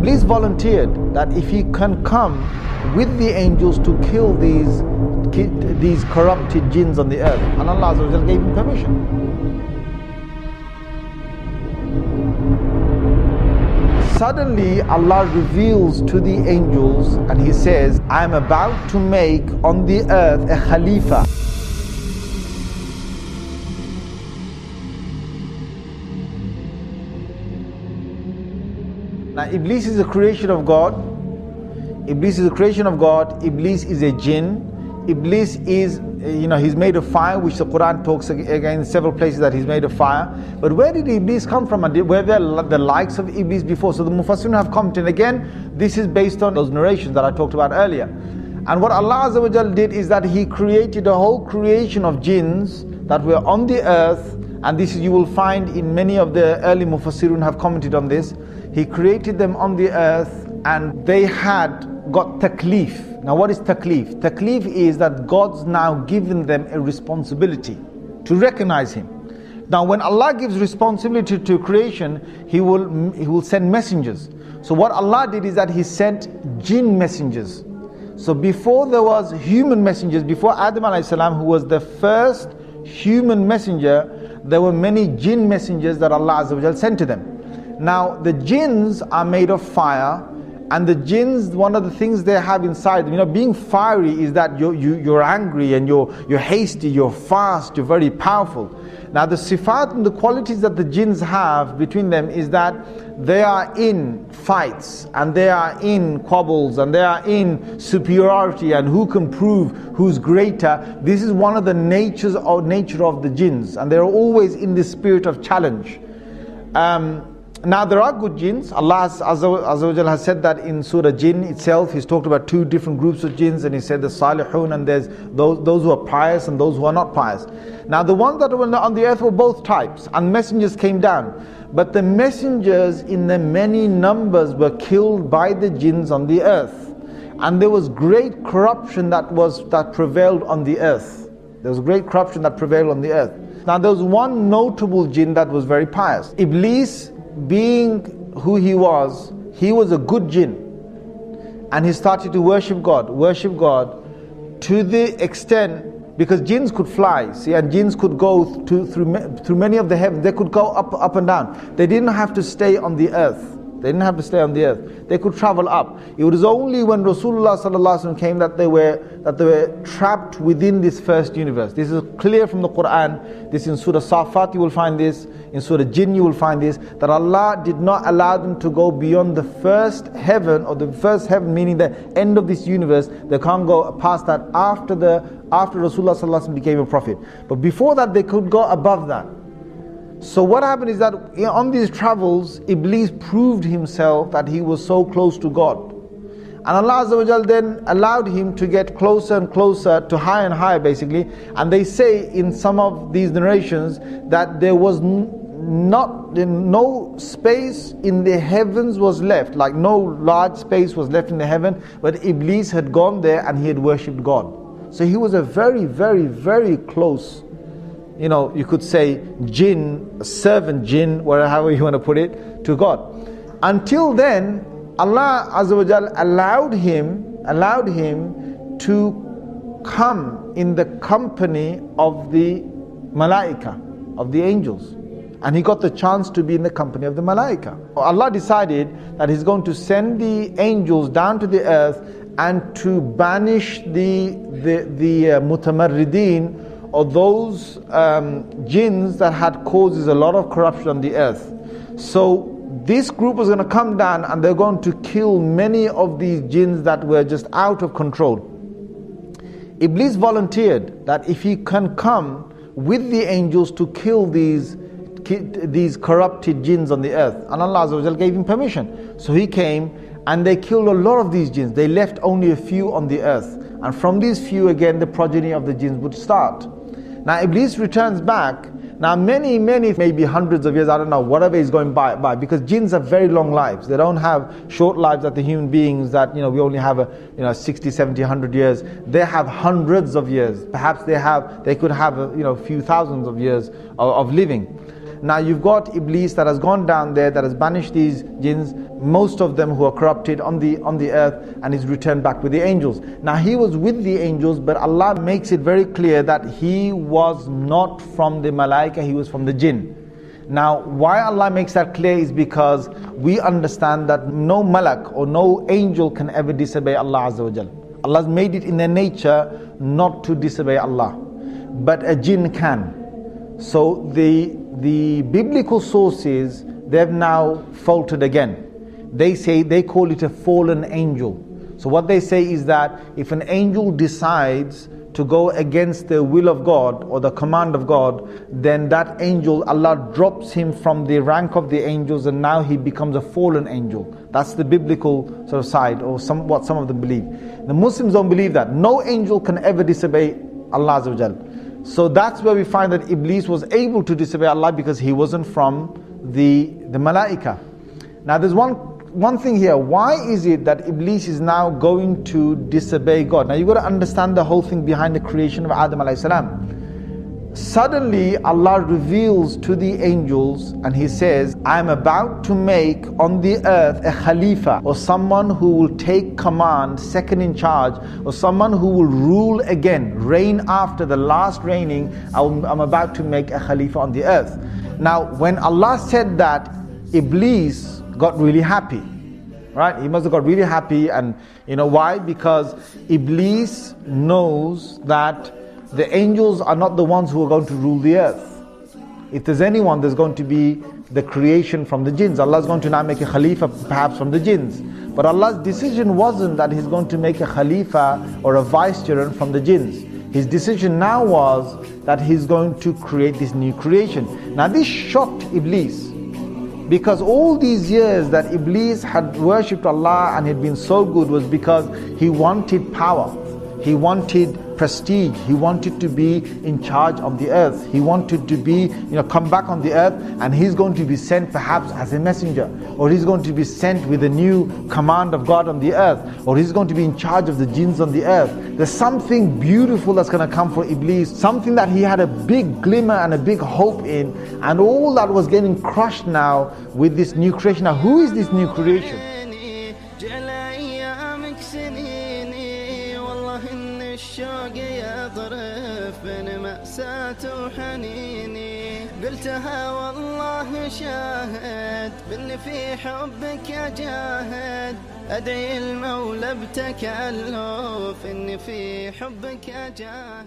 Iblis volunteered that if he can come with the angels to kill these corrupted jinns on the earth, and Allah Azza wa Jal gave him permission. Suddenly Allah reveals to the angels and He says, I am about to make on the earth a Khalifa. Now Iblis is a creation of God. Iblis is a creation of God. Iblis is a jinn. Iblis is, he's made of fire, which the Quran talks again in several places that he's made of fire. But where did Iblis come from? And were there the likes of Iblis before? So the Mufassirun have commented. Again, this is based on those narrations that I talked about earlier. And what Allah Azza wa Jal did is that He created a whole creation of jinns that were on the earth. And this you will find in many of the early Mufassirun have commented on this. He created them on the earth and they had got taklif. Now what is taklif? Taklif is that God's now given them a responsibility to recognize Him. Now when Allah gives responsibility to creation, He will send messengers. So what Allah did is that He sent jinn messengers. So before there was human messengers, before Adam alayhi salam, who was the first human messenger, there were many jinn messengers that Allah Azza wa Jal sent to them. Now the jinns are made of fire, and the jinns, one of the things they have inside them, being fiery is that you're angry and you're hasty, you're fast, you're very powerful. Now the sifat and the qualities that the jinns have between them is that they are in fights and they are in quabbles and they are in superiority and who can prove who's greater. This is one of the nature of the jinns, and they're always in this spirit of challenge. Now there are good jinns. Allah Azza wa Jal has said that in Surah Jinn itself. He's talked about two different groups of jinns, and He said the salihun, and there's those who are pious and those who are not pious. Now the ones that were on the earth were both types, and messengers came down. But the messengers in the many numbers were killed by the jinns on the earth. And there was great corruption that prevailed on the earth. There was great corruption that prevailed on the earth. Now there was one notable jinn that was very pious. Iblis, being who he was a good jinn, and he started to worship God to the extent, because jinns could fly, and jinns could go through many of the heavens. They could go up and down. They didn't have to stay on the earth. They could travel up. It was only when Rasulullah sallallahu alaihi wasallam came that they were trapped within this first universe. This is clear from the Quran. This in Surah Safat you will find this. In Surah Jinn you will find this. That Allah did not allow them to go beyond the first heaven, or the first heaven meaning the end of this universe. They can't go past that after Rasulullah sallallahu alaihi wasallam became a prophet. But before that they could go above that. So what happened is that on these travels, Iblis proved himself that he was so close to God. And Allah Azza wa Jal then allowed him to get closer and closer, to higher and higher basically. And they say in some of these narrations that there was no space in the heavens was left, like no large space was left in the heaven, but Iblis had gone there and he had worshipped God. So he was a very, very, very close, you could say jinn, servant jinn, however you want to put it, to God. Until then, Allah Azza wa Jal allowed him to come in the company of the malaika, of the angels. And he got the chance to be in the company of the malaika. Allah decided that He's going to send the angels down to the earth and to banish the mutamarrideen, or those jinns that had causes a lot of corruption on the earth. So this group was going to come down and they're going to kill many of these jinns that were just out of control. Iblis volunteered that if he can come with the angels to kill these corrupted jinns on the earth, and Allah Azza wa Jal gave him permission. So he came and they killed a lot of these jinns. They left only a few on the earth, and from these few again the progeny of the jinns would start. Now Iblis returns back. Now many, maybe hundreds of years, I don't know, whatever is going by, because jinns have very long lives. They don't have short lives that the human beings that, we only have 60, 70, 100 years. They have hundreds of years. Perhaps they could have a few thousands of years of living. Now you've got Iblis that has gone down there, that has banished these jinns, most of them who are corrupted on the earth, and is returned back with the angels. Now he was with the angels, but Allah makes it very clear that he was not from the malaika, he was from the jinn. Now why Allah makes that clear is because we understand that no malak or no angel can ever disobey Allah Azza wa Jal. Allah's made it in their nature not to disobey Allah, but a jinn can. So the biblical sources, they've now faltered again. They call it a fallen angel. So what they say is that if an angel decides to go against the will of God or the command of God, then that angel, Allah drops him from the rank of the angels, and now he becomes a fallen angel. That's the biblical sort of side, or what some of them believe. The Muslims don't believe that. No angel can ever disobey Allah Azza wa Jal. So that's where we find that Iblis was able to disobey Allah, because he wasn't from the malaika. Now there's one thing here. Why is it that Iblis is now going to disobey God? Now you've got to understand the whole thing behind the creation of Adam alayhi salam. Suddenly Allah reveals to the angels and he says, I am about to make on the earth a Khalifa, or someone who will take command, second in charge, or someone who will rule again, reign after the last reigning. I'm about to make a Khalifa on the earth. Now when Allah said that, Iblis got really happy, right? He must have got really happy. And you know why? Because Iblis knows that the angels are not the ones who are going to rule the earth. If there's anyone, there's going to be the creation from the jinns. Allah's going to now make a Khalifa perhaps from the jinns. But Allah's decision wasn't that He's going to make a Khalifa or a vicegerent from the jinns. His decision now was that He's going to create this new creation. Now this shocked Iblis, because all these years that Iblis had worshipped Allah and had been so good was because he wanted power, he wanted prestige, he wanted to be in charge of the earth, he wanted to be, come back on the earth, and he's going to be sent perhaps as a messenger, or he's going to be sent with a new command of God on the earth, or he's going to be in charge of the jinns on the earth. There's something beautiful that's going to come for Iblis, something that he had a big glimmer and a big hope in, and all that was getting crushed now with this new creation. Now who is this new creation? قلتها والله شاهد بإن في حبك أجاهد أدعي المولى بتكلف إن في حبك أجاهد.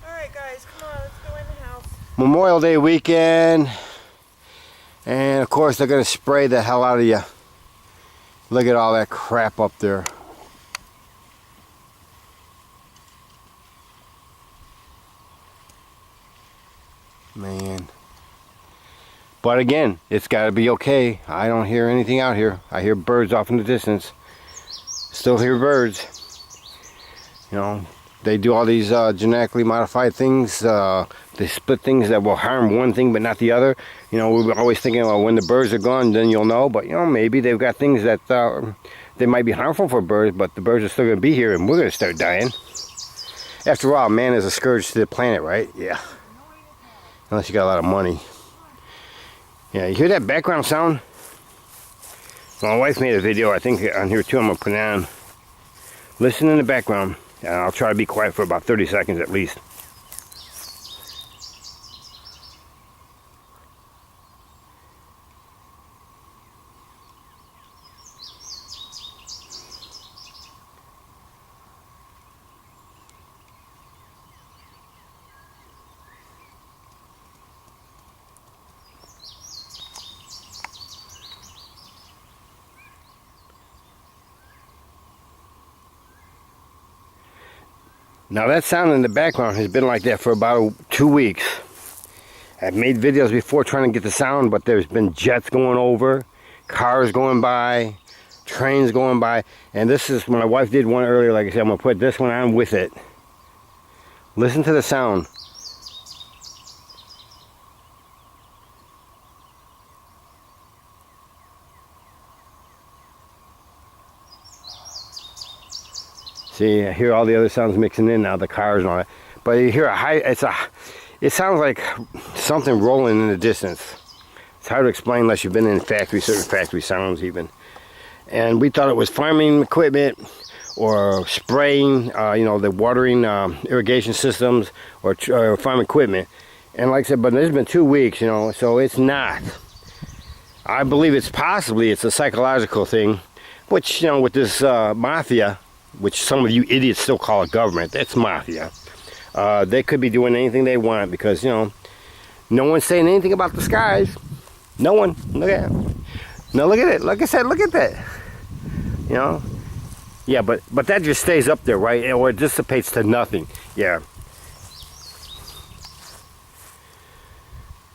Alright guys, come on, let's go in the house. Memorial Day weekend, and of course they're going to spray the hell out of you. Look at all that crap up there. Man. But again, it's got to be okay. I don't hear anything out here. I hear birds off in the distance. Still hear birds. They do all these genetically modified things. They split things that will harm one thing but not the other. We're always thinking, well, when the birds are gone, then you'll know. But, maybe they've got things that they might be harmful for birds, but the birds are still going to be here and we're going to start dying. After all, man is a scourge to the planet, right? Yeah. Unless you got a lot of money. Yeah, you hear that background sound? My wife made a video, I think on here too, I'm going to put it on. Listen in the background, and I'll try to be quiet for about 30 seconds at least. Now that sound in the background has been like that for about 2 weeks. I've made videos before trying to get the sound, but there's been jets going over, cars going by, trains going by, and this is, my wife did one earlier, like I said, I'm going to put this one on with it. Listen to the sound. See, I hear all the other sounds mixing in now, the cars and all that. But you hear it sounds like something rolling in the distance. It's hard to explain unless you've been in certain factory sounds even. And we thought it was farming equipment or spraying, the watering irrigation systems or farm equipment. And like I said, but there's been 2 weeks, so it's not. I believe it's a psychological thing, which, with this mafia, which some of you idiots still call it government, that's mafia. They could be doing anything they want because, no one's saying anything about the skies. No one. Look at it. Now look at it. Like I said, look at that. Yeah, but that just stays up there, right? Or it dissipates to nothing. Yeah.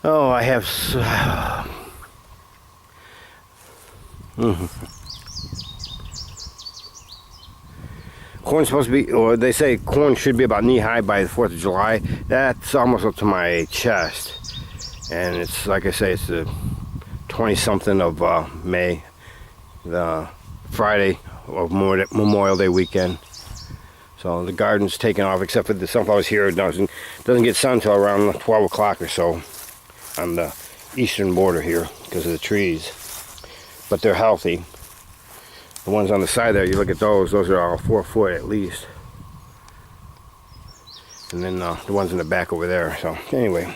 Oh, I have... Corn's supposed to be, or they say corn should be about knee-high by the 4th of July. That's almost up to my chest. And it's, like I say, it's the 20-something of May, the Friday of Memorial Day weekend. So the garden's taken off, except for the sunflowers here. It doesn't get sun until around 12 o'clock or so on the eastern border here because of the trees. But they're healthy. The ones on the side there, you look at those are all 4 foot at least. And then the ones in the back over there. So anyway,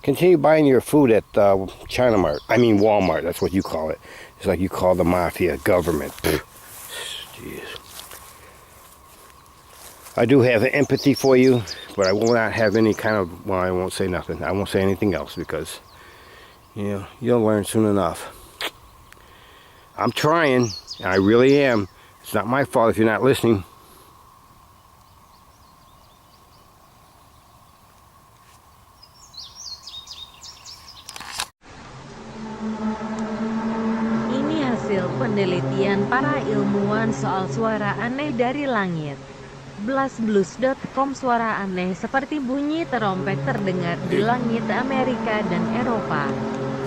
continue buying your food at Walmart. That's what you call it. It's like you call the mafia government. Jeez. I do have empathy for you, but I will not have any kind of, well, I won't say nothing. I won't say anything else because, you'll learn soon enough. I'm trying, I really am. It's not my fault if you're not listening. Ini hasil penelitian para ilmuwan soal suara aneh dari langit. BlastBlues.com. Suara aneh seperti bunyi terompet terdengar di langit Amerika dan Eropa.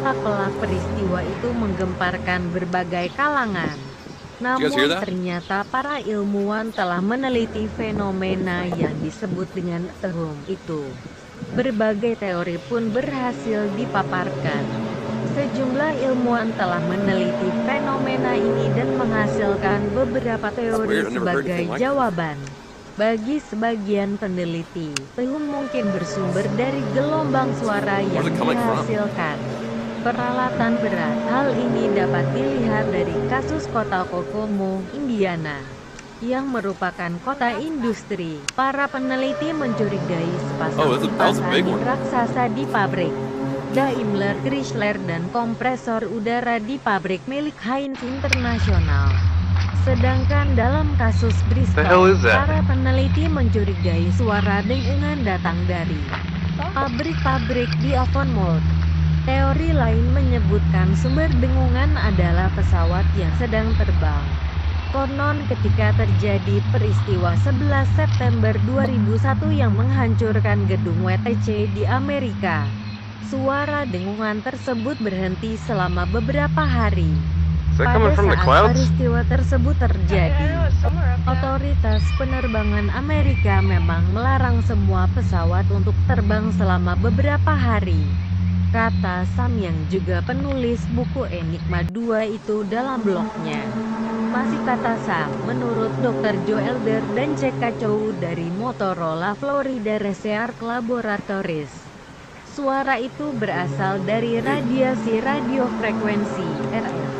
Pelak peristiwa itu menggemparkan berbagai kalangan. Namun ternyata para ilmuwan telah meneliti fenomena yang disebut dengan itu. Berbagai teori pun berhasil dipaparkan. Sejumlah ilmuwan telah meneliti fenomena ini dan menghasilkan beberapa teori sebagai jawaban. Bagi sebagian peneliti, mungkin bersumber dari gelombang suara yang dihasilkan peralatan berat. Hal ini dapat dilihat dari kasus kota Kokomo, Indiana, yang merupakan kota industri. Para peneliti mencurigai sepasang kipas angin raksasa di pabrik Daimler Chrysler dan kompresor udara di pabrik milik Heinz International. Sedangkan dalam kasus Bristol, para peneliti mencurigai suara dengungan datang dari pabrik-pabrik di Avonmouth. Teori lain menyebutkan sumber dengungan adalah pesawat yang sedang terbang. Konon ketika terjadi peristiwa 11 September 2001 yang menghancurkan gedung WTC di Amerika, suara dengungan tersebut berhenti selama beberapa hari. Pada saat peristiwa tersebut terjadi, otoritas penerbangan Amerika memang melarang semua pesawat untuk terbang selama beberapa hari. Kata Sam yang juga penulis buku Enigma 2 itu dalam blognya. Masih kata Sam, menurut Dr. Joe Elder dan C.K. Chow dari Motorola Florida Research Laboratories, suara itu berasal dari radiasi radiofrekuensi RF.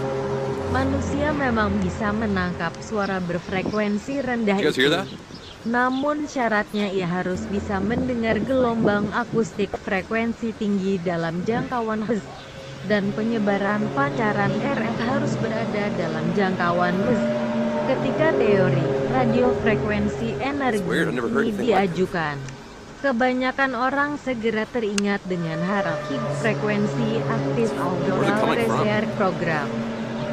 Manusia memang bisa menangkap suara berfrekuensi rendah itu. Namun syaratnya ia harus bisa mendengar gelombang akustik frekuensi tinggi dalam jangkauan Hz, dan penyebaran pancaran RF harus berada dalam jangkauan Hz. Ketika teori radiofrekuensi energi ini diajukan, kebanyakan orang segera teringat dengan hierarki frekuensi aktif Auroral Research Program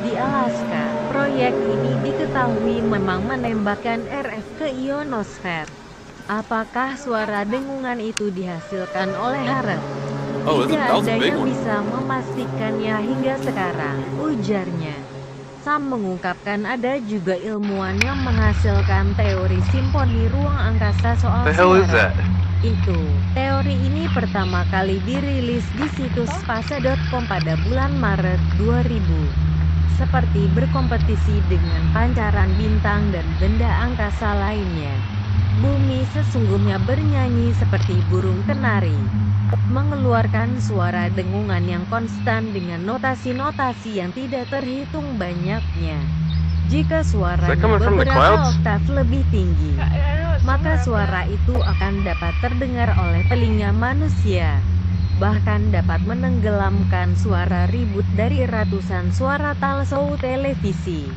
di Alaska. Proyek ini diketahui memang menembakkan RF ke ionosfer. Apakah suara dengungan itu dihasilkan oleh HARP? Tidak ada yang bisa memastikannya hingga sekarang, ujarnya. Sam mengungkapkan ada juga ilmuwan yang menghasilkan teori simfoni ruang angkasa soal suara. Itu, teori ini pertama kali dirilis di situs spasa.com pada bulan Maret 2000. Seperti berkompetisi dengan pancaran bintang dan benda angkasa lainnya. Bumi sesungguhnya bernyanyi seperti burung kenari, mengeluarkan suara dengungan yang konstan dengan notasi-notasi yang tidak terhitung banyaknya. Jika suaranya beberapa oktav lebih tinggi, maka suara itu akan dapat terdengar oleh telinga manusia. Bahkan dapat menenggelamkan suara ribut dari ratusan suara talkshow televisi.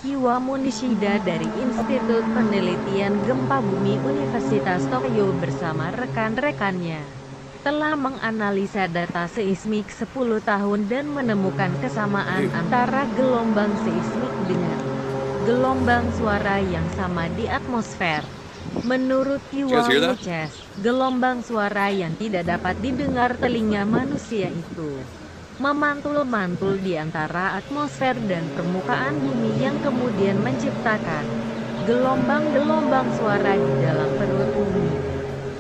Kiwamu Nishida dari Institut Penelitian Gempa Bumi Universitas Tokyo bersama rekan-rekannya telah menganalisa data seismik 10 tahun dan menemukan kesamaan antara gelombang seismik dengan gelombang suara yang sama di atmosfer. Menurut Kiwamu Chess, gelombang suara yang tidak dapat didengar telinga manusia itu memantul-mantul di antara atmosfer dan permukaan bumi yang kemudian menciptakan gelombang-gelombang suara di dalam perut bumi.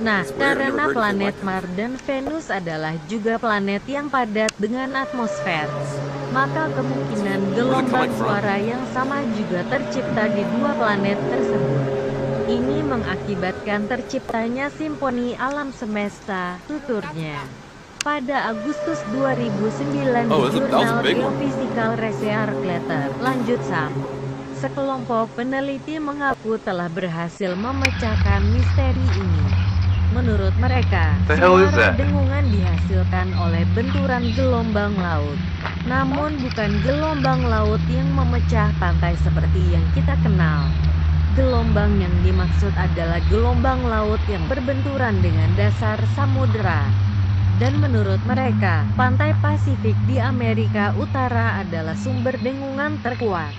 Nah, karena planet Mars dan Venus adalah juga planet yang padat dengan atmosfer, maka kemungkinan gelombang suara yang sama juga tercipta di dua planet tersebut. Ini mengakibatkan terciptanya simfoni alam semesta, tuturnya. Pada Agustus 2009 di jurnal Geophysical Research Letter, lanjut Sam. Sekelompok peneliti mengaku telah berhasil memecahkan misteri ini. Menurut mereka, suara dengungan dihasilkan oleh benturan gelombang laut. Namun bukan gelombang laut yang memecah pantai seperti yang kita kenal. Gelombang yang dimaksud adalah gelombang laut yang berbenturan dengan dasar samudera. Dan menurut mereka, pantai Pasifik di Amerika Utara adalah sumber dengungan terkuat.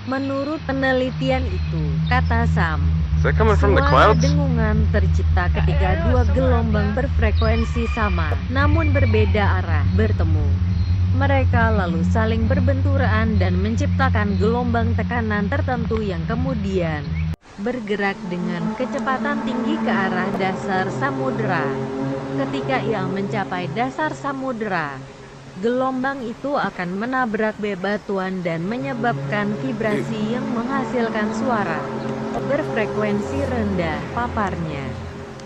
Menurut penelitian itu, kata Sam, suara dengungan tercipta ketika dua gelombang berfrekuensi sama, namun berbeda arah, bertemu. Mereka lalu saling berbenturan dan menciptakan gelombang tekanan tertentu yang kemudian bergerak dengan kecepatan tinggi ke arah dasar samudera. Ketika ia mencapai dasar samudera, gelombang itu akan menabrak bebatuan dan menyebabkan vibrasi yang menghasilkan suara berfrekuensi rendah, paparnya.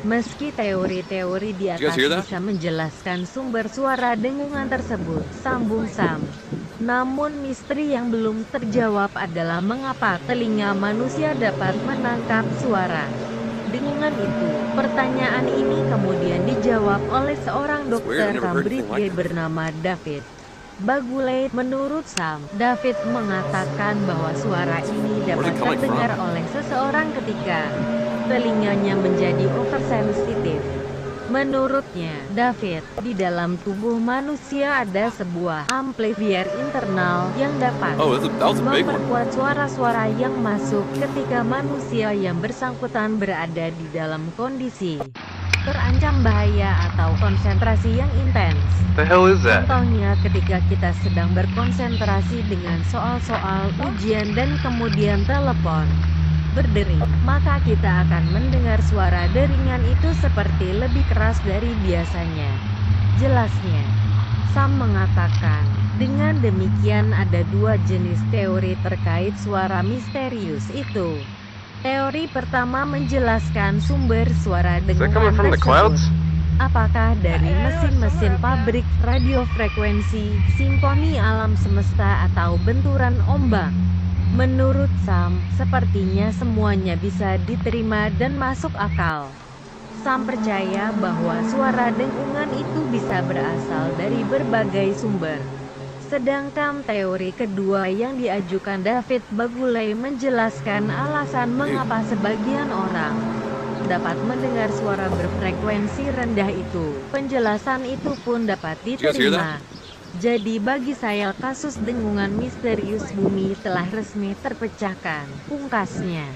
Meski teori-teori di atas bisa menjelaskan sumber suara dengungan tersebut, sambung Sam. Namun misteri yang belum terjawab adalah mengapa telinga manusia dapat menangkap suara dengungan itu. Pertanyaan ini kemudian dijawab oleh seorang dokter Cambridge bernama David Baguley. Menurut Sam, David mengatakan bahwa suara ini dapat terdengar oleh seseorang ketika telinganya menjadi oversensitif. Menurutnya, David, di dalam tubuh manusia ada sebuah amplifier internal yang dapat memperkuat suara-suara yang masuk ketika manusia yang bersangkutan berada di dalam kondisi terancam bahaya atau konsentrasi yang intens. Contohnya ketika kita sedang berkonsentrasi dengan soal-soal ujian dan kemudian telepon berdering, maka kita akan mendengar suara deringan itu seperti lebih keras dari biasanya. Jelasnya, Sam mengatakan, dengan demikian ada dua jenis teori terkait suara misterius itu. Teori pertama menjelaskan sumber suara dengungan tersebut. Apakah dari mesin-mesin pabrik radiofrekuensi, simfoni alam semesta atau benturan ombak? Menurut Sam, sepertinya semuanya bisa diterima dan masuk akal. Sam percaya bahwa suara dengungan itu bisa berasal dari berbagai sumber. Sedangkan teori kedua yang diajukan David Baguley menjelaskan alasan mengapa sebagian orang dapat mendengar suara berfrekuensi rendah itu. Penjelasan itu pun dapat diterima. Jadi bagi saya kasus dengungan misterius bumi telah resmi terpecahkan, pungkasnya.